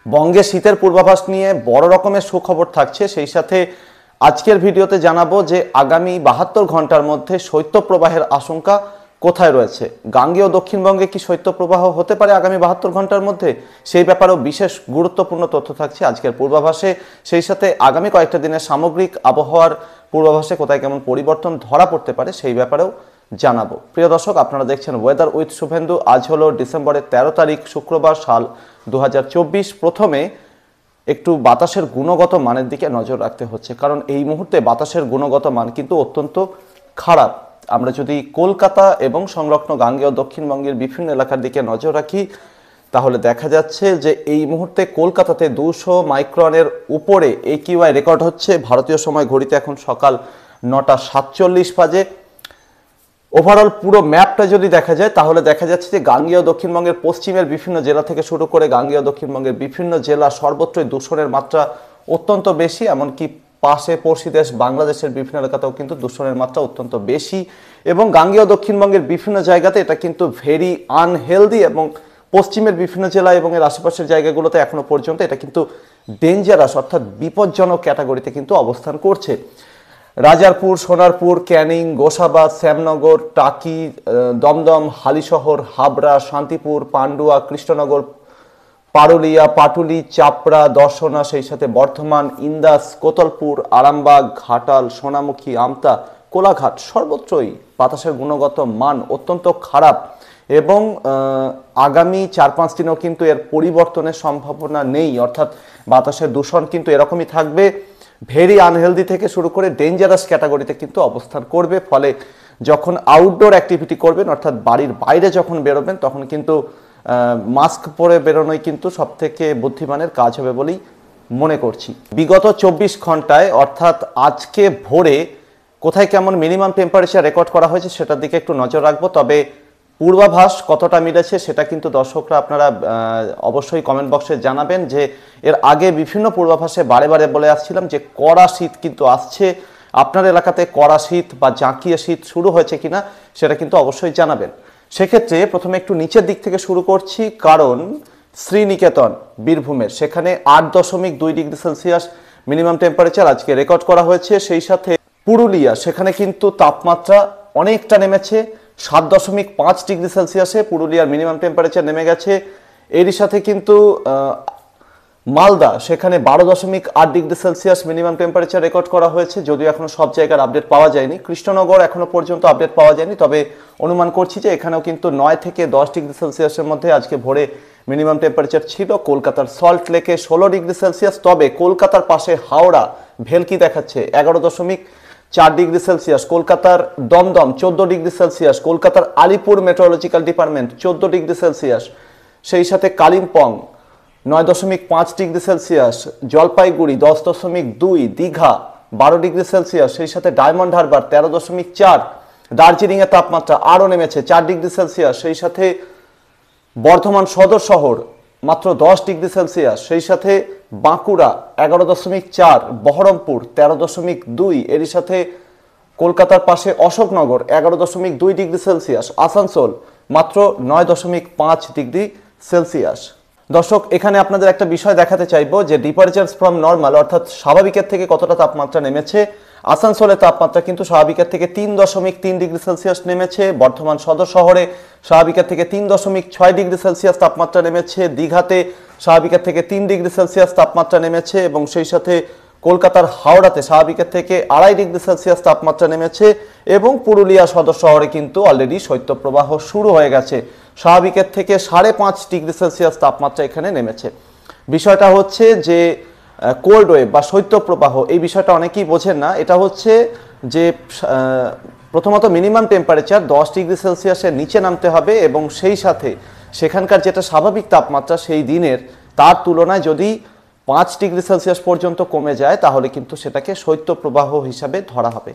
বঙ্গে শীতের পূর্বাভাস নিয়ে বড় রকমের সুখবর থাকছে। সেই সাথে আজকের ভিডিওতে জানাবো যে আগামী 72 ঘন্টার মধ্যে শৈত্যপ্রবাহের আশঙ্কা কোথায় রয়েছে। গাঙ্গেয় দক্ষিণবঙ্গে কি শৈত্যপ্রবাহ হতে পারে আগামী 72 ঘন্টার মধ্যে, সেই ব্যাপারেও বিশেষ গুরুত্বপূর্ণ তথ্য থাকছে আজকের পূর্বাভাসে। সেই সাথে আগামী কয়েকটা দিনের সামগ্রিক আবহাওয়ার পূর্বাভাসে কোথায় কেমন পরিবর্তন ধরা পড়তে পারে সেই ব্যাপারেও জানাবো। প্রিয় দর্শক, আপনারা দেখছেন ওয়েদার উইথ শুভেন্দু। আজ হলো ডিসেম্বরের 13 তারিখ, শুক্রবার, সাল 2024। প্রথমে একটু বাতাসের গুণগত মানের দিকে নজর রাখতে হচ্ছে, কারণ এই মুহূর্তে বাতাসের গুণগত মান কিন্তু অত্যন্ত খারাপ। আমরা যদি কলকাতা এবং সংলগ্ন গাঙ্গেয় দক্ষিণবঙ্গের বিভিন্ন এলাকার দিকে নজর রাখি, তাহলে দেখা যাচ্ছে যে এই মুহূর্তে কলকাতাতে 200 মাইক্রনের উপরে AQI রেকর্ড হচ্ছে। ভারতীয় সময় ঘড়িতে এখন সকাল 9:47 বাজে। ওভারঅল পুরো ম্যাপটা যদি দেখা যায় তাহলে দেখা যাচ্ছে যে গাঙ্গেয় দক্ষিণবঙ্গের পশ্চিমের বিভিন্ন জেলা থেকে শুরু করে গাঙ্গেয় দক্ষিণবঙ্গের বিভিন্ন জেলা সর্বত্রই দূষণের মাত্রা অত্যন্ত বেশি। এমনকি পাশে পড়শি দেশ বাংলাদেশের বিভিন্ন এলাকাতেও কিন্তু দূষণের মাত্রা অত্যন্ত বেশি, এবং গাঙ্গেয় দক্ষিণবঙ্গের বিভিন্ন জায়গাতে এটা কিন্তু ভেরি আনহেলদি, এবং পশ্চিমের বিভিন্ন জেলা এবং এর আশেপাশের জায়গাগুলোতে এখনো পর্যন্ত এটা কিন্তু ডেঞ্জারাস অর্থাৎ বিপজ্জনক ক্যাটাগরিতে কিন্তু অবস্থান করছে। রাজারপুর, সোনারপুর, ক্যানিং, গোসাবা, শ্যামনগর, টাকি, দমদম, হালিশহর, হাবড়া, শান্তিপুর, পান্ডুয়া, কৃষ্ণনগর, পারুলিয়া, পাটুলি, চাপড়া, দর্শনা, সেই সাথে বর্ধমান, ইন্দাস, কোতলপুর, আরামবাগ, ঘাটাল, সোনামুখী, আমতা, কোলাঘাট সর্বত্রই বাতাসের গুণগত মান অত্যন্ত খারাপ, এবং আগামী 4-5 দিনেও কিন্তু এর পরিবর্তনের সম্ভাবনা নেই। অর্থাৎ বাতাসের দূষণ কিন্তু এরকমই থাকবে, ভেরি আনহেলদি থেকে শুরু করে ডেঞ্জারাস ক্যাটাগরিতে কিন্তু অবস্থান করবে। ফলে যখন আউটডোর অ্যাক্টিভিটি করবেন, অর্থাৎ বাড়ির বাইরে যখন বেরোবেন, তখন কিন্তু মাস্ক পরে বেরোনোই কিন্তু সবথেকে বুদ্ধিমানের কাজ হবে বলেই মনে করছি। বিগত 24 ঘন্টায় অর্থাৎ আজকে ভোরে কোথায় কেমন মিনিমাম টেম্পারেচার রেকর্ড করা হয়েছে সেটার দিকে একটু নজর রাখবো। তবে পূর্বাভাস কতটা মিলেছে সেটা কিন্তু দর্শকরা আপনারা অবশ্যই কমেন্ট বক্সে জানাবেন। যে এর আগে বিভিন্ন পূর্বাভাসে বারে বারে বলে আসছিলাম যে কড়া শীত কিন্তু আসছে। আপনার এলাকাতে কড়া শীত বা জাঁকিয়ে শীত শুরু হয়েছে কিনা সেটা কিন্তু অবশ্যই জানাবেন। সেক্ষেত্রে প্রথমে একটু নিচের দিক থেকে শুরু করছি, কারণ শ্রীনিকেতন বীরভূমের সেখানে 8.2 ডিগ্রি সেলসিয়াস মিনিমাম টেম্পারেচার আজকে রেকর্ড করা হয়েছে। সেই সাথে পুরুলিয়া, সেখানে কিন্তু তাপমাত্রা অনেকটা নেমেছে, 7.5 ডিগ্রি সেলসিয়াসে পুরুলিয়ার মিনিমাম টেম্পারেচার নেমে গেছে। এরই সাথে কিন্তু মালদা, সেখানে 12.8 degree Celsius minimum temperature record করা হয়েছে, যদিও এখনো সব জায়গার আপডেট পাওয়া যায়নি। কৃষ্ণনগর এখনো পর্যন্ত আপডেট পাওয়া যায়নি, তবে অনুমান করছি যে এখানেও কিন্তু 9 থেকে 10 ডিগ্রি সেলসিয়াসের মধ্যে আজকে ভোরে মিনিমাম টেম্পারেচার ছিল। কলকাতার সল্ট লেকে 16 ডিগ্রি সেলসিয়াস, তবে কলকাতার পাশে হাওড়া ভেলকি দেখাচ্ছে 11.4 ডিগ্রি সেলসিয়াস। কলকাতার দমদম 14 ডিগ্রি সেলসিয়াস। কলকাতার Alipore meteorological department 14 degree Celsius. সেই সাথে Kalimpong 9.5 degree Celsius. Jalpaiguri 10.2। Digha 12 degree Celsius. সেই সাথে ডায়মন্ড হারবার 13.4। দার্জিলিংয়ের তাপমাত্রা আরও নেমেছে 4 ডিগ্রি সেলসিয়াস। সেই সাথে বর্ধমান সদর শহর মাত্র 10 ডিগ্রি সেলসিয়াস। সেই সাথে বাঁকুড়া 11.4। বহরমপুর 13.2। এরই সাথে কলকাতার পাশে অশোকনগর 11.2 ডিগ্রি সেলসিয়াস। আসানসোল মাত্র 9.5 ডিগ্রি সেলসিয়াস। দর্শক, এখানে আপনাদের একটা বিষয় দেখাতে চাইবো যে ডিপারচার্স ফ্রম নর্মাল অর্থাৎ স্বাভাবিকের থেকে কতটা তাপমাত্রা নেমেছে। আসানসোলের তাপমাত্রা কিন্তু স্বাভাবিকের থেকে 3.3 ডিগ্রি সেলসিয়াস নেমেছে। বর্ধমান সদর শহরে স্বাভাবিকের থেকে 3.6 ডিগ্রি সেলসিয়াস তাপমাত্রা নেমেছে। দীঘাতে স্বাভাবিকের থেকে 3 ডিগ্রি সেলসিয়াস তাপমাত্রা নেমেছে, এবং সেই সাথে কলকাতার হাওড়াতে স্বাভাবিকের থেকে 2.5 ডিগ্রি সেলসিয়াস তাপমাত্রা নেমেছে, এবং পুরুলিয়া সদর শহরে কিন্তু অলরেডি শৈত্যপ্রবাহ শুরু হয়ে গেছে। স্বাভাবিকের থেকে 5.5 ডিগ্রি সেলসিয়াস তাপমাত্রা এখানে নেমেছে। বিষয়টা হচ্ছে যে কোল্ড ওয়েভ বা শৈত্যপ্রবাহ, এই বিষয়টা অনেকেই বোঝেন না। এটা হচ্ছে যে প্রথমত মিনিমাম টেম্পারেচার 10 ডিগ্রি সেলসিয়াসের নিচে নামতে হবে, এবং সেই সাথে সেখানকার যেটা স্বাভাবিক তাপমাত্রা সেই দিনের তার তুলনায় যদি 5 ডিগ্রি সেলসিয়াস পর্যন্ত কমে যায় তাহলে কিন্তু সেটাকে শৈত্যপ্রবাহ হিসাবে ধরা হবে।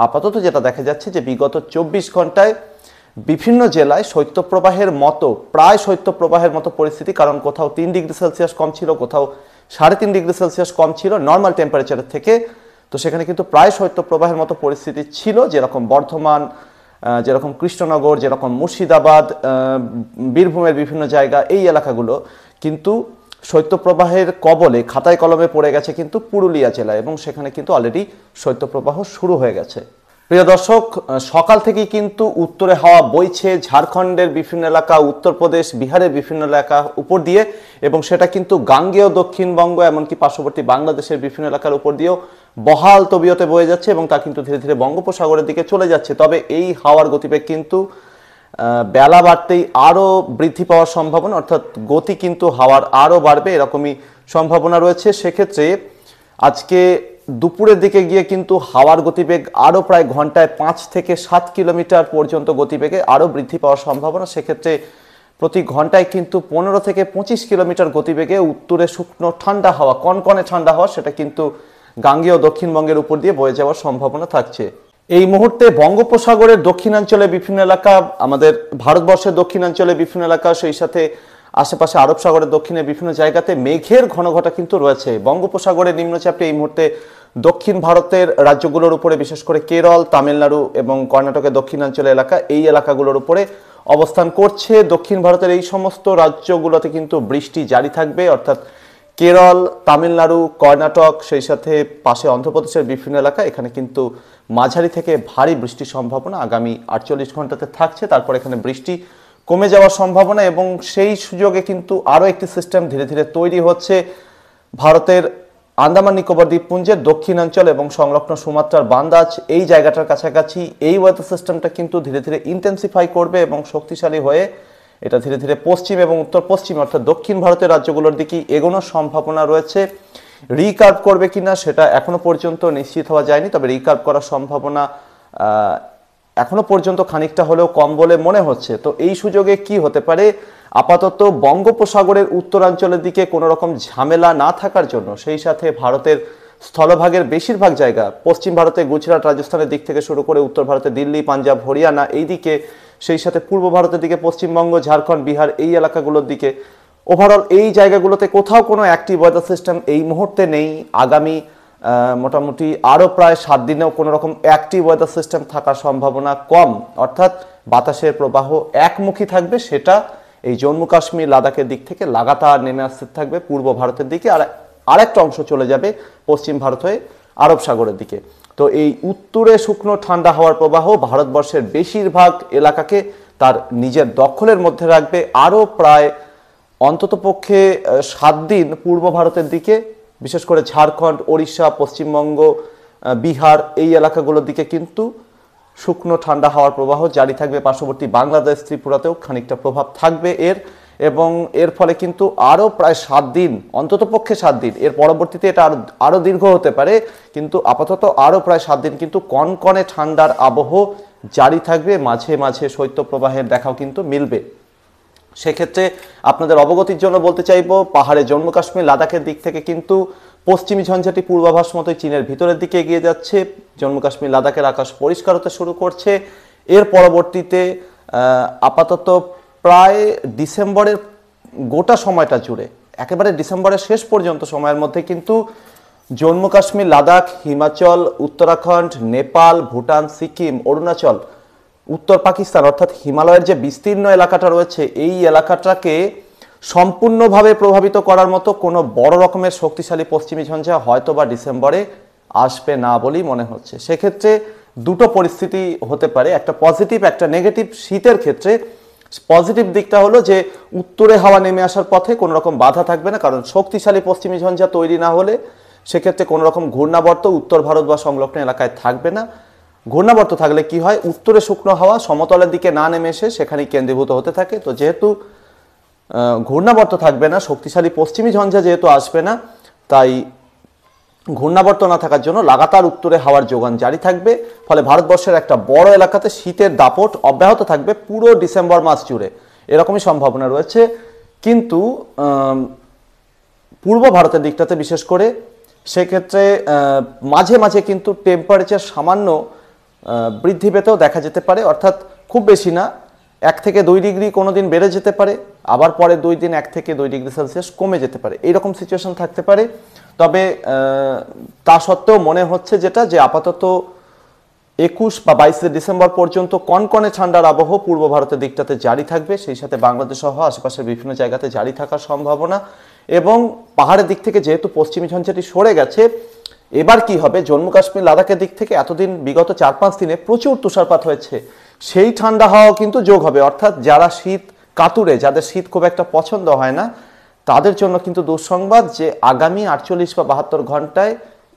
আপাতত যেটা দেখা যাচ্ছে যে বিগত 24 ঘন্টায় বিভিন্ন জেলায় শৈত্যপ্রবাহের মতো, প্রায় শৈত্যপ্রবাহের মতো পরিস্থিতি, কারণ কোথাও 3 ডিগ্রি সেলসিয়াস কম ছিল, কোথাও 3.5 ডিগ্রি সেলসিয়াস কম ছিল নর্মাল টেম্পারেচারের থেকে। তো সেখানে কিন্তু প্রায় শৈত্যপ্রবাহের মতো পরিস্থিতি ছিল, যেরকম বর্ধমান, যেরকম কৃষ্ণনগর, যেরকম মুর্শিদাবাদ, বীরভূমের বিভিন্ন জায়গা, এই এলাকাগুলো কিন্তু শৈত্যপ্রবাহের কবলে খাতায় কলমে পড়ে গেছে কিন্তু পুরুলিয়া জেলা, এবং সেখানে কিন্তু অলরেডি শৈত্যপ্রবাহ শুরু হয়ে গেছে। প্রিয় দর্শক, সকাল থেকেই কিন্তু উত্তরে হাওয়া বইছে ঝাড়খণ্ডের বিভিন্ন এলাকা, উত্তরপ্রদেশ, বিহারের বিভিন্ন এলাকা উপর দিয়ে, এবং সেটা কিন্তু গাঙ্গেয় দক্ষিণবঙ্গ এমনকি পার্শ্ববর্তী বাংলাদেশের বিভিন্ন এলাকার উপর দিয়েও বহাল তবিয়তে বয়ে যাচ্ছে, এবং তা কিন্তু ধীরে ধীরে বঙ্গোপসাগরের দিকে চলে যাচ্ছে। তবে এই হাওয়ার গতিবেগ কিন্তু বেলা বাড়তেই আরও বৃদ্ধি পাওয়ার সম্ভাবনা, অর্থাৎ গতি কিন্তু হাওয়ার আরও বাড়বে এরকমই সম্ভাবনা রয়েছে। সেক্ষেত্রে আজকে দুপুরের দিকে গিয়ে কিন্তু হাওয়ার গতিবেগ আরও প্রায় ঘন্টায় 5 থেকে 7 কিলোমিটার পর্যন্ত গতিবেগে আরও বৃদ্ধি পাওয়ার সম্ভাবনা। সেক্ষেত্রে প্রতি ঘন্টায় কিন্তু 15 থেকে 25 কিলোমিটার গতিবেগে উত্তরে শুকনো ঠান্ডা হাওয়া, কনকনে ঠান্ডা হাওয়া, সেটা কিন্তু গাঙ্গেয় দক্ষিণবঙ্গের উপর দিয়ে বয়ে যাওয়ার সম্ভাবনা থাকছে। এই মুহূর্তে বঙ্গোপসাগরের দক্ষিণাঞ্চলে বিভিন্ন এলাকা, আমাদের ভারতবর্ষের দক্ষিণাঞ্চলে বিভিন্ন এলাকা, সেই সাথে আশেপাশে আরব সাগরের দক্ষিণে বিভিন্ন জায়গাতে মেঘের ঘনঘটা কিন্তু রয়েছে। বঙ্গোপসাগরের নিম্নচাপটি এই মুহূর্তে দক্ষিণ ভারতের রাজ্যগুলোর উপরে, বিশেষ করে কেরল, তামিলনাড়ু এবং কর্ণাটকের দক্ষিণাঞ্চল এলাকা, এই এলাকাগুলোর উপরে অবস্থান করছে। দক্ষিণ ভারতের এই সমস্ত রাজ্যগুলোতে কিন্তু বৃষ্টি জারি থাকবে, অর্থাৎ কেরল, তামিলনাড়ু, কর্ণাটক, সেই সাথে পাশে অন্ধ্রপ্রদেশের বিভিন্ন এলাকা, এখানে কিন্তু মাঝারি থেকে ভারী বৃষ্টির সম্ভাবনা আগামী 48 ঘন্টাতে থাকছে। তারপর এখানে বৃষ্টি কমে যাওয়ার সম্ভাবনা, এবং সেই সুযোগে কিন্তু আরও একটি সিস্টেম ধীরে ধীরে তৈরি হচ্ছে ভারতের আন্দামান নিকোবর দ্বীপপুঞ্জের দক্ষিণাঞ্চল এবং সংলগ্ন সুমাত্রার বান্দাজ, এই জায়গাটার কাছাকাছি এই ওয়েদার সিস্টেমটা কিন্তু ধীরে ধীরে ইন্টেন্সিফাই করবে এবং শক্তিশালী হয়ে এটা ধীরে ধীরে পশ্চিম এবং উত্তর পশ্চিম অর্থাৎ দক্ষিণ ভারতের রাজ্যগুলোর দিকে এগোনোর সম্ভাবনা রয়েছে। রিকার্ভ করবে কিনা সেটা এখনো পর্যন্ত নিশ্চিত হওয়া যায়নি, তবে রিকার্ভ করার সম্ভাবনা এখনো পর্যন্ত খানিকটা হলেও কম বলে মনে হচ্ছে। তো এই সুযোগে কি হতে পারে, আপাতত বঙ্গোপসাগরের উত্তরাঞ্চলের দিকে কোনো রকম ঝামেলা না থাকার জন্য, সেই সাথে ভারতের স্থলভাগের বেশিরভাগ জায়গা, পশ্চিম ভারতে গুজরাট, রাজস্থানের দিক থেকে শুরু করে উত্তর ভারতে দিল্লি, পাঞ্জাব, হরিয়ানা এই দিকে, সেই সাথে পূর্ব ভারতের দিকে পশ্চিমবঙ্গ, ঝাড়খণ্ড, বিহার এই এলাকাগুলোর দিকে, ওভারঅল এই জায়গাগুলোতে কোথাও কোনো অ্যাক্টিভ ওয়েদার সিস্টেম এই মুহূর্তে নেই। আগামী মোটামুটি আরও প্রায় 7 দিনেও কোনো রকম অ্যাক্টিভ ওয়েদার সিস্টেম থাকার সম্ভাবনা কম, অর্থাৎ বাতাসের প্রবাহ একমুখী থাকবে, সেটা এই জম্মু কাশ্মীর, লাদাখের দিক থেকে লাগাতার নেমে আসতে থাকবে পূর্ব ভারতের দিকে, আর আরেকটা অংশ চলে যাবে পশ্চিম ভারত হয়ে আরব সাগরের দিকে। তো এই উত্তরে শুকনো ঠান্ডা হাওয়ার প্রবাহ ভারতবর্ষের বেশিরভাগ এলাকাকে তার নিজের দখলের মধ্যে রাখবে। আরও প্রায় অন্ততপক্ষে 7 দিন পূর্ব ভারতের দিকে, বিশেষ করে ঝাড়খণ্ড, ওড়িশা, পশ্চিমবঙ্গ, বিহার এই এলাকাগুলোর দিকে কিন্তু শুকনো ঠান্ডা হাওয়ার প্রবাহ জারি থাকবে। পার্শ্ববর্তী বাংলাদেশ, ত্রিপুরাতেও খানিকটা প্রভাব থাকবে এর, এবং এর ফলে কিন্তু আরও প্রায় 7 দিন, অন্ততপক্ষে 7 দিন, এর পরবর্তীতে এটা আরও দীর্ঘ হতে পারে, কিন্তু আপাতত আরও প্রায় 7 দিন কিন্তু কনকনে ঠান্ডার আবহ জারি থাকবে। মাঝে মাঝে শৈত্যপ্রবাহের দেখাও কিন্তু মিলবে। সেক্ষেত্রে আপনাদের অবগতির জন্য বলতে চাইব, পাহাড়ে জম্মু কাশ্মীর, লাদাখের দিক থেকে কিন্তু পশ্চিমী ঝঞ্ঝাটি পূর্বাভাস মতোই চীনের ভিতরের দিকে এগিয়ে যাচ্ছে। জম্মু কাশ্মীর, লাদাখের আকাশ পরিষ্কার হতে শুরু করছে। এর পরবর্তীতে আপাতত প্রায় ডিসেম্বরের গোটা সময়টা জুড়ে, একেবারে ডিসেম্বরের শেষ পর্যন্ত সময়ের মধ্যে কিন্তু জম্মু কাশ্মীর, লাদাখ, হিমাচল, উত্তরাখণ্ড, নেপাল, ভুটান, সিকিম, অরুণাচল, উত্তর পাকিস্তান অর্থাৎ হিমালয়ের যে বিস্তীর্ণ এলাকাটা রয়েছে, এই এলাকাটাকে সম্পূর্ণভাবে প্রভাবিত করার মতো কোনো বড় রকমের শক্তিশালী পশ্চিমী ঝঞ্ঝা হয়তো বা ডিসেম্বরে আসবে না বলেই মনে হচ্ছে। সেক্ষেত্রে দুটো পরিস্থিতি হতে পারে, একটা পজিটিভ, একটা নেগেটিভ। শীতের ক্ষেত্রে পজিটিভ দিকটা হলো যে উত্তরে হাওয়া নেমে আসার পথে কোনো রকম বাধা থাকবে না, কারণ শক্তিশালী পশ্চিমী ঝঞ্ঝা তৈরি না হলে সেক্ষেত্রে কোনো রকম ঘূর্ণাবর্ত উত্তর ভারত বা সংলগ্ন এলাকায় থাকবে না। ঘূর্ণাবর্ত থাকলে কি হয়, উত্তরে শুকনো হাওয়া সমতলের দিকে না নেমে এসে সেখানেই কেন্দ্রীভূত হতে থাকে। তো যেহেতু ঘূর্ণাবর্ত থাকবে না, শক্তিশালী পশ্চিমী ঝঞ্ঝা যেহেতু আসবে না, তাই ঘূর্ণাবর্ত না থাকার জন্য লাগাতার উত্তরে হাওয়ার যোগান জারি থাকবে। ফলে ভারতবর্ষের একটা বড় এলাকাতে শীতের দাপট অব্যাহত থাকবে পুরো ডিসেম্বর মাস জুড়ে, এরকমই সম্ভাবনা রয়েছে। কিন্তু পূর্ব ভারতের দিকটাতে বিশেষ করে সেক্ষেত্রে মাঝে মাঝে কিন্তু টেম্পারেচার সামান্য বৃদ্ধি পেতেও দেখা যেতে পারে, অর্থাৎ খুব বেশি না, 1 থেকে 2 ডিগ্রি কোনো দিন বেড়ে যেতে পারে, আবার পরে 2 দিন 1 থেকে 2 ডিগ্রি সেলসিয়াস কমে যেতে পারে, এইরকম সিচুয়েশন থাকতে পারে। তবে তা সত্ত্বেও মনে হচ্ছে যেটা, যে আপাতত 21 বা 22 ডিসেম্বর পর্যন্ত কনকনে ঠান্ডার আবহ পূর্ব ভারতের দিকটাতে জারি থাকবে, সেই সাথে বাংলাদেশ সহ আশেপাশের বিভিন্ন জায়গাতে জারি থাকার সম্ভাবনা। এবং পাহাড়ের দিক থেকে যেহেতু পশ্চিমী ঝঞ্ঝাটি সরে গেছে, এবার কি হবে, জম্মু কাশ্মীর লাদাখের দিক থেকে এতদিন বিগত 4-5 দিনে প্রচুর তুষারপাত হয়েছে, সেই ঠান্ডা হাওয়াও কিন্তু যোগ হবে। অর্থাৎ যারা শীত কাতুরে, যাদের শীত খুব একটা পছন্দ হয় না, তাদের জন্য কিন্তু দুঃসংবাদ যে আগামী 48 বা 72 ঘন্টায়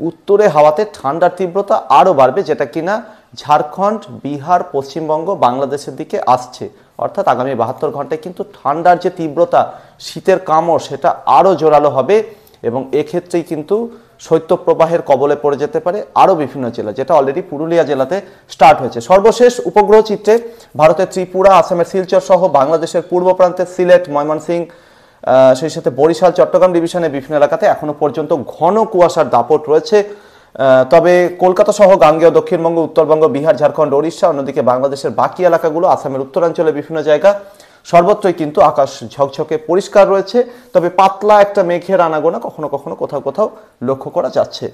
উত্তরে হাওয়াতে ঠান্ডার তীব্রতা আরও বাড়বে, যেটা কিনা ঝাড়খণ্ড, বিহার, পশ্চিমবঙ্গ, বাংলাদেশের দিকে আসছে। অর্থাৎ আগামী 72 ঘন্টায় কিন্তু ঠান্ডার যে তীব্রতা, শীতের কামড়, সেটা আরও জোরালো হবে এবং এক্ষেত্রেই কিন্তু শৈত্যপ্রবাহের কবলে পড়ে যেতে পারে আরও বিভিন্ন জেলা, যেটা অলরেডি পুরুলিয়া জেলাতে স্টার্ট হয়েছে। সর্বশেষ উপগ্রহ চিত্রে ভারতের ত্রিপুরা, আসামের শিলচর সহ বাংলাদেশের পূর্ব প্রান্তের সিলেট, ময়মনসিংহ, সেই সাথে বরিশাল, চট্টগ্রাম ডিভিশনের বিভিন্ন এলাকাতে এখনো পর্যন্ত ঘন কুয়াশার দাপট রয়েছে। তবে কলকাতা সহ গাঙ্গেয় দক্ষিণবঙ্গ, উত্তরবঙ্গ, বিহার, ঝাড়খণ্ড, ওড়িশা, অন্যদিকে বাংলাদেশের বাকি এলাকাগুলো, আসামের উত্তরাঞ্চলে বিভিন্ন জায়গা, সর্বত্রই কিন্তু আকাশ ঝকঝকে পরিষ্কার রয়েছে। তবে পাতলা একটা মেঘের আনাগোনা কখনো কখনো কোথাও কোথাও লক্ষ্য করা যাচ্ছে।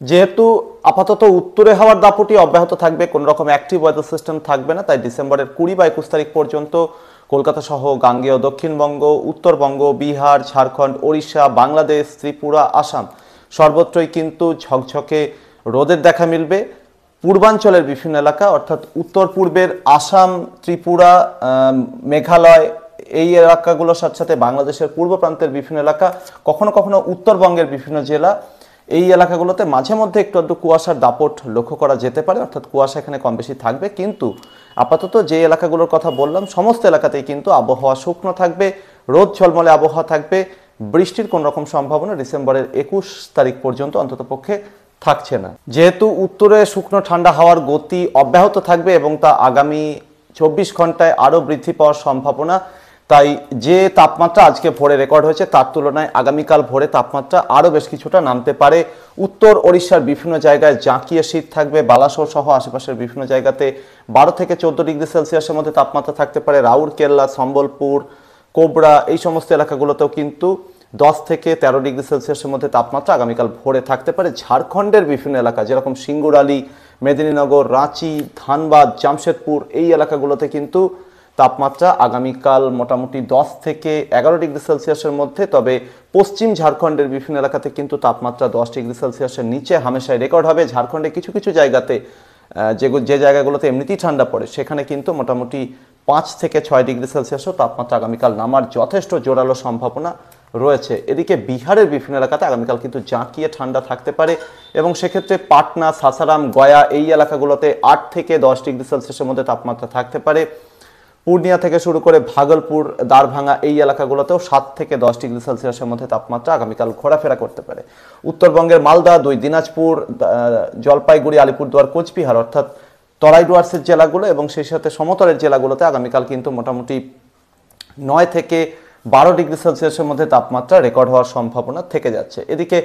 যেহেতু আপাতত উত্তরে হাওয়ার দাপটি অব্যাহত থাকবে, কোনো রকম অ্যাক্টিভ ওয়েদার সিস্টেম থাকবে না, তাই ডিসেম্বরের 20 বা 21 তারিখ পর্যন্ত কলকাতা সহ গাঙ্গেয় দক্ষিণবঙ্গ, উত্তরবঙ্গ, বিহার, ঝাড়খণ্ড, ওড়িশা, বাংলাদেশ, ত্রিপুরা, আসাম সর্বত্রই কিন্তু ঝকঝকে রোদের দেখা মিলবে। পূর্বাঞ্চলের বিভিন্ন এলাকা অর্থাৎ উত্তর পূর্বের আসাম, ত্রিপুরা, মেঘালয়, এই এলাকাগুলোর সাথে সাথে বাংলাদেশের পূর্ব প্রান্তের বিভিন্ন এলাকা, কখনো কখনো উত্তরবঙ্গের বিভিন্ন জেলা, এই এলাকাগুলোতে মাঝে মধ্যে একটু একটু কুয়াশার দাপট লক্ষ্য করা যেতে পারে। অর্থাৎ কুয়াশা এখানে কম বেশি থাকবে, কিন্তু আপাতত যে এলাকাগুলোর কথা বললাম সমস্ত এলাকাতেই কিন্তু আবহাওয়া শুকনো থাকবে, রোদ ঝলমলে আবহাওয়া থাকবে। বৃষ্টির কোন রকম সম্ভাবনা ডিসেম্বরের 21 তারিখ পর্যন্ত অন্ততপক্ষে থাকছে না। যেহেতু উত্তরে শুকনো ঠান্ডা হাওয়ার গতি অব্যাহত থাকবে এবং তা আগামী 24 ঘন্টায় আরও বৃদ্ধি পাওয়ার সম্ভাবনা, তাই যে তাপমাত্রা আজকে ভোরে রেকর্ড হয়েছে তার তুলনায় আগামীকাল ভোরে তাপমাত্রা আরও বেশ কিছুটা নামতে পারে। উত্তর ওড়িশার বিভিন্ন জায়গায় জাঁকিয়ে শীত থাকবে, বালাসোর সহ আশেপাশের বিভিন্ন জায়গাতে 12 থেকে 14 ডিগ্রি সেলসিয়াসের মধ্যে তাপমাত্রা থাকতে পারে। রাউরকেল্লা, সম্বলপুর, কোবরা, এই সমস্ত এলাকাগুলোতেও কিন্তু 10 থেকে 13 ডিগ্রি সেলসিয়াসের মধ্যে তাপমাত্রা আগামীকাল ভোরে থাকতে পারে। ঝাড়খণ্ডের বিভিন্ন এলাকা যেরকম সিঙ্গুরালি, মেদিনীনগর, রাঁচি, ধানবাদ, জামশেদপুর, এই এলাকাগুলোতে কিন্তু তাপমাত্রা আগামীকাল মোটামুটি 10 থেকে 11 ডিগ্রি সেলসিয়াসের মধ্যে। তবে পশ্চিম ঝাড়খণ্ডের বিভিন্ন এলাকাতে কিন্তু তাপমাত্রা 10 ডিগ্রি সেলসিয়াসের নিচে হামেশাই রেকর্ড হবে। ঝাড়খণ্ডে কিছু কিছু জায়গাতে যে জায়গাগুলোতে এমনিতেই ঠান্ডা পড়ে সেখানে কিন্তু মোটামুটি 5 থেকে 6 ডিগ্রি সেলসিয়াসও তাপমাত্রা আগামীকাল নামার যথেষ্ট জোরালো সম্ভাবনা রয়েছে। এদিকে বিহারের বিভিন্ন এলাকাতে আগামীকাল কিন্তু জাঁকিয়ে ঠান্ডা থাকতে পারে এবং সেক্ষেত্রে পাটনা, সাসারাম, গয়া, এই এলাকাগুলোতে 8 থেকে 10 ডিগ্রি সেলসিয়াসের মধ্যে তাপমাত্রা থাকতে পারে। পূর্ণিয়া থেকে শুরু করে ভাগলপুর, দারভাঙ্গা, এই এলাকাগুলোতেও 7 থেকে 10 ডিগ্রি সেলসিয়াসের মধ্যে তাপমাত্রা আগামীকাল ঘোরাফেরা করতে পারে। উত্তরবঙ্গের মালদা, 2 দিনাজপুর, জলপাইগুড়ি, আলিপুরদুয়ার, কোচবিহার অর্থাৎ তরাই ডুয়ার্সের জেলাগুলো এবং সেই সাথে সমতলের জেলাগুলোতে আগামীকাল কিন্তু মোটামুটি 9 থেকে 12 ডিগ্রি সেলসিয়াসের মধ্যে তাপমাত্রা রেকর্ড হওয়ার সম্ভাবনা থেকে যাচ্ছে। এদিকে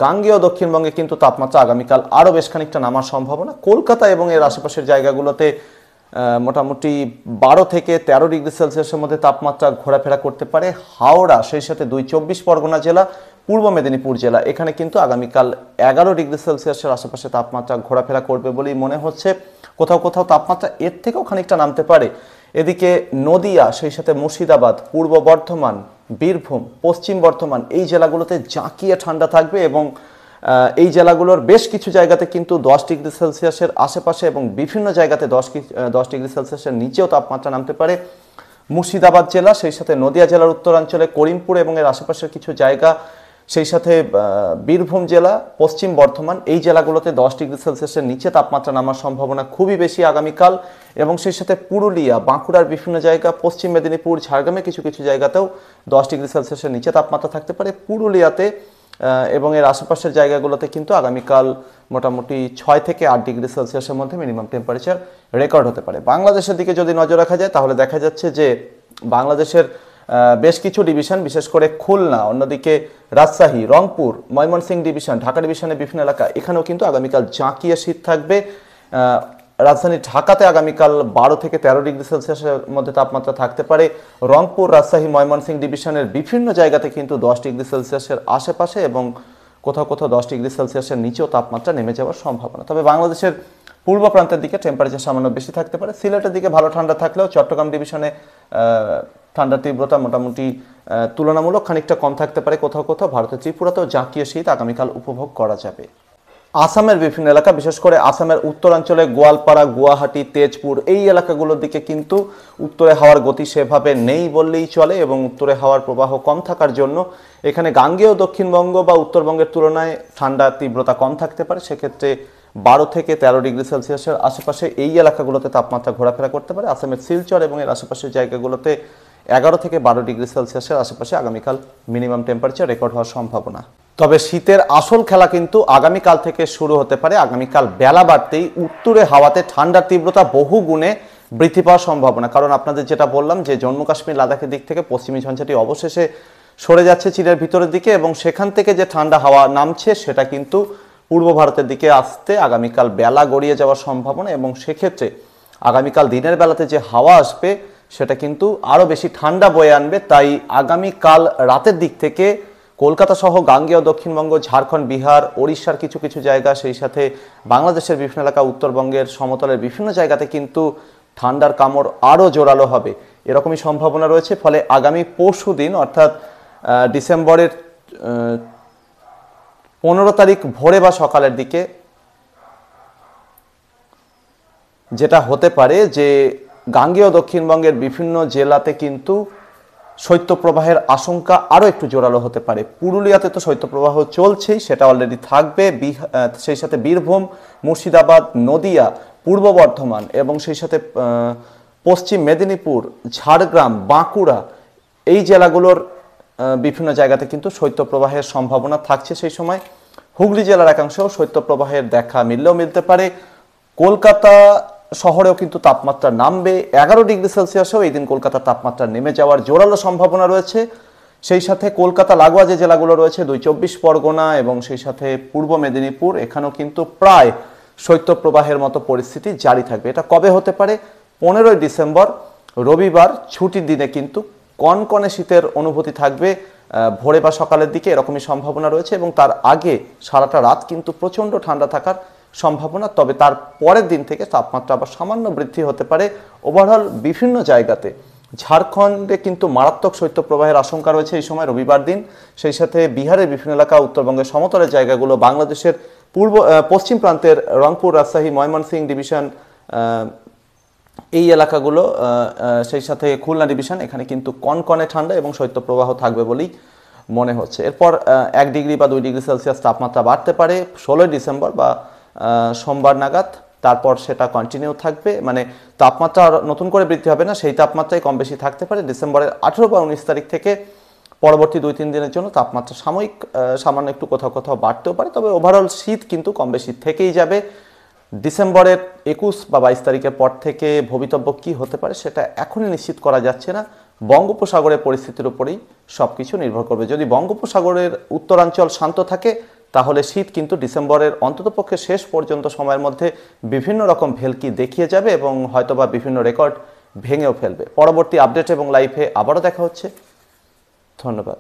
গাঙ্গেয় দক্ষিণবঙ্গে কিন্তু তাপমাত্রা আগামীকাল আরও বেশ খানিকটা নামার সম্ভাবনা। কলকাতা এবং এর আশেপাশের জায়গাগুলোতে মোটামুটি 12 থেকে 13 ডিগ্রি সেলসিয়াসের মধ্যে তাপমাত্রা ঘোরাফেরা করতে পারে। হাওড়া, সেই সাথে 2 24 পরগনা জেলা, পূর্ব মেদিনীপুর জেলা, এখানে কিন্তু আগামীকাল 11 ডিগ্রি সেলসিয়াসের আশেপাশে তাপমাত্রা ঘোরাফেরা করবে বলেই মনে হচ্ছে। কোথাও কোথাও তাপমাত্রা এর থেকেও খানিকটা নামতে পারে। এদিকে নদিয়া, সেই সাথে মুর্শিদাবাদ, পূর্ব বর্ধমান, বীরভূম, পশ্চিম বর্ধমান, এই জেলাগুলোতে জাঁকিয়ে ঠান্ডা থাকবে এবং এই জেলাগুলোর বেশ কিছু জায়গাতে কিন্তু 10 ডিগ্রি সেলসিয়াসের আশেপাশে এবং বিভিন্ন জায়গাতে 10 ডিগ্রি সেলসিয়াসের নিচেও তাপমাত্রা নামতে পারে। মুর্শিদাবাদ জেলা, সেই সাথে নদিয়া জেলার উত্তরাঞ্চলে করিমপুর এবং এর আশেপাশের কিছু জায়গা, সেই সাথে বীরভূম জেলা, পশ্চিম বর্ধমান, এই জেলাগুলোতে 10 ডিগ্রি সেলসিয়াসের নিচে তাপমাত্রা নামার সম্ভাবনা খুবই বেশি আগামীকাল এবং সেই সাথে পুরুলিয়া, বাঁকুড়ার বিভিন্ন জায়গা, পশ্চিম মেদিনীপুর, ঝাড়গ্রামে কিছু কিছু জায়গাতেও 10 ডিগ্রি সেলসিয়াসের নিচে তাপমাত্রা থাকতে পারে। পুরুলিয়াতে এবং এর আশেপাশের জায়গাগুলোতে কিন্তু আগামীকাল মোটামুটি 6 থেকে 8 ডিগ্রি সেলসিয়াসের মধ্যে মিনিমাম টেম্পারেচার রেকর্ড হতে পারে। বাংলাদেশের দিকে যদি নজর রাখা যায় তাহলে দেখা যাচ্ছে যে বাংলাদেশের বেশ কিছু ডিভিশন, বিশেষ করে খুলনা, অন্যদিকে রাজশাহী, রংপুর, ময়মনসিংহ ডিভিশন, ঢাকা ডিভিশনের বিভিন্ন এলাকা, এখানেও কিন্তু আগামীকাল জাঁকিয়ে শীত থাকবে। রাজধানী ঢাকাতে আগামীকাল 12 থেকে 13 ডিগ্রি সেলসিয়াসের মধ্যে তাপমাত্রা থাকতে পারে। রংপুর, রাজশাহী, ময়মনসিংহ ডিভিশনের বিভিন্ন জায়গাতে কিন্তু 10 ডিগ্রি সেলসিয়াসের আশেপাশে এবং কোথাও কোথাও 10 ডিগ্রি সেলসিয়াসের নিচেও তাপমাত্রা নেমে যাওয়ার সম্ভাবনা। তবে বাংলাদেশের পূর্ব প্রান্তের দিকে টেম্পারেচার সামান্য বেশি থাকতে পারে। সিলেটের দিকে ভালো ঠান্ডা থাকলেও চট্টগ্রাম ডিভিশনে ঠান্ডার তীব্রতা মোটামুটি তুলনামূলক খানিকটা কম থাকতে পারে কোথাও কোথাও। ভারতের ত্রিপুরাতেও জাতীয় শীত আগামীকাল উপভোগ করা যাবে। আসামের বিভিন্ন এলাকা, বিশেষ করে আসামের উত্তরাঞ্চলে গোয়ালপাড়া, গুয়াহাটি, তেজপুর এই এলাকাগুলোর দিকে কিন্তু উত্তরে হাওয়ার গতি সেভাবে নেই বললেই চলে, এবং উত্তরে হাওয়ার প্রবাহ কম থাকার জন্য এখানে গাঙ্গেয় দক্ষিণবঙ্গ বা উত্তরবঙ্গের তুলনায় ঠান্ডার তীব্রতা কম থাকতে পারে। সেক্ষেত্রে 12 থেকে 13 ডিগ্রি সেলসিয়াসের আশেপাশে এই এলাকাগুলোতে তাপমাত্রা ঘোরাফেরা করতে পারে। আসামের শিলচর এবং এর আশেপাশের জায়গাগুলোতে 11 থেকে 12 ডিগ্রি সেলসিয়াসের আশেপাশে আগামীকাল মিনিমাম টেম্পারেচার রেকর্ড হওয়ার সম্ভাবনা। তবে শীতের আসল খেলা কিন্তু আগামীকাল থেকে শুরু হতে পারে। আগামীকাল বেলা বাড়তেই উত্তরে হাওয়াতে ঠান্ডার তীব্রতা বহু গুণে বৃদ্ধি পাওয়ার সম্ভাবনা। কারণ আপনাদের যেটা বললাম যে জম্মু কাশ্মীর লাদাখের দিক থেকে পশ্চিমী ঝঞ্ঝাটি অবশেষে সরে যাচ্ছে চীনের ভিতরের দিকে, এবং সেখান থেকে যে ঠান্ডা হাওয়া নামছে সেটা কিন্তু পূর্ব ভারতের দিকে আসতে আগামীকাল বেলা গড়িয়ে যাওয়ার সম্ভাবনা, এবং সেক্ষেত্রে আগামীকাল দিনের বেলাতে যে হাওয়া আসবে সেটা কিন্তু আরও বেশি ঠান্ডা বয়ে আনবে। তাই আগামীকাল রাতের দিক থেকে কলকাতা সহ গাঙ্গেয় দক্ষিণবঙ্গ, ঝাড়খণ্ড, বিহার, ওড়িশার কিছু কিছু জায়গা, সেই সাথে বাংলাদেশের বিভিন্ন এলাকা, উত্তরবঙ্গের সমতলের বিভিন্ন জায়গাতে কিন্তু ঠান্ডার কামড় আরও জোরালো হবে, এরকমই সম্ভাবনা রয়েছে। ফলে আগামী পরশু দিন অর্থাৎ ডিসেম্বরের 15 তারিখ ভোরে বা সকালের দিকে যেটা হতে পারে যে গাঙ্গেয় দক্ষিণবঙ্গের বিভিন্ন জেলাতে কিন্তু শৈত্যপ্রবাহের আশঙ্কা আরও একটু জোরালো হতে পারে। পুরুলিয়াতে তো শৈত্যপ্রবাহ চলছেই, সেটা অলরেডি থাকবে। সেই সাথে বীরভূম, মুর্শিদাবাদ, নদিয়া, পূর্ব বর্ধমান এবং সেই সাথে পশ্চিম মেদিনীপুর, ঝাড়গ্রাম, বাঁকুড়া এই জেলাগুলোর বিভিন্ন জায়গাতে কিন্তু শৈত্যপ্রবাহের সম্ভাবনা থাকছে। সেই সময় হুগলি জেলার একাংশেও শৈত্যপ্রবাহের দেখা মিলতে পারে। কলকাতা শহরেও কিন্তু তাপমাত্রা নামবে 11 ডিগ্রি সেলসিয়াসেও এই দিন কলকাতার তাপমাত্রা নেমে যাওয়ার জোরালো সম্ভাবনা রয়েছে। সেই সাথে কলকাতা লাগোয়া যে জেলাগুলো রয়েছে 24 পরগনা এবং সেই সাথে পূর্ব মেদিনীপুর, এখানেও কিন্তু প্রায় শৈত্যপ্রবাহের মতো পরিস্থিতি জারি থাকবে। এটা কবে হতে পারে? 15 ডিসেম্বর রবিবার ছুটির দিনে কিন্তু কনকনে শীতের অনুভূতি থাকবে ভোরে বা সকালের দিকে, এরকমই সম্ভাবনা রয়েছে। এবং তার আগে সারাটা রাত কিন্তু প্রচণ্ড ঠান্ডা থাকার সম্ভাবনা। তবে তার পরের দিন থেকে তাপমাত্রা আবার সামান্য বৃদ্ধি হতে পারে ওভারঅল বিভিন্ন জায়গাতে। ঝাড়খণ্ডে কিন্তু মারাত্মক শৈত্যপ্রবাহের আশঙ্কা রয়েছে এই সময় রবিবার দিন। সেই সাথে বিহারের বিভিন্ন এলাকা, উত্তরবঙ্গের সমতলের জায়গাগুলো, বাংলাদেশের পশ্চিম প্রান্তের রংপুর, রাজশাহী, ময়মনসিংহ ডিভিশন এই এলাকাগুলো, সেই সাথে খুলনা ডিভিশন, এখানে কিন্তু কনকনে ঠান্ডা এবং শৈত্যপ্রবাহ থাকবে বলেই মনে হচ্ছে। এরপর 1 ডিগ্রি বা 2 ডিগ্রি সেলসিয়াস তাপমাত্রা বাড়তে পারে 16 ডিসেম্বর বা সোমবার নাগাদ। তারপর সেটা কন্টিনিউ থাকবে, মানে তাপমাত্রা নতুন করে বৃদ্ধি হবে না, সেই তাপমাত্রায় কম বেশি থাকতে পারে। ডিসেম্বরের 18 বা 19 তারিখ থেকে পরবর্তী 2-3 দিনের জন্য তাপমাত্রা সামান্য একটু কোথাও কোথাও বাড়তেও পারে, তবে ওভারঅল শীত কিন্তু কম বেশি থেকেই যাবে। ডিসেম্বরের 21 বা 22 তারিখের পর থেকে ভবিতব্য কি হতে পারে সেটা এখনই নিশ্চিত করা যাচ্ছে না। বঙ্গোপসাগরের পরিস্থিতির উপরেই সব কিছু নির্ভর করবে। যদি বঙ্গোপসাগরের উত্তরাঞ্চল শান্ত থাকে তাহলে শীত কিন্তু ডিসেম্বরের অন্ততপক্ষে শেষ পর্যন্ত সময়ের মধ্যে বিভিন্ন রকম ভেলকি দেখিয়ে যাবে এবং হয়তোবা বিভিন্ন রেকর্ড ভেঙেও ফেলবে। পরবর্তী আপডেট এবং লাইভে আবারও দেখা হচ্ছে। ধন্যবাদ।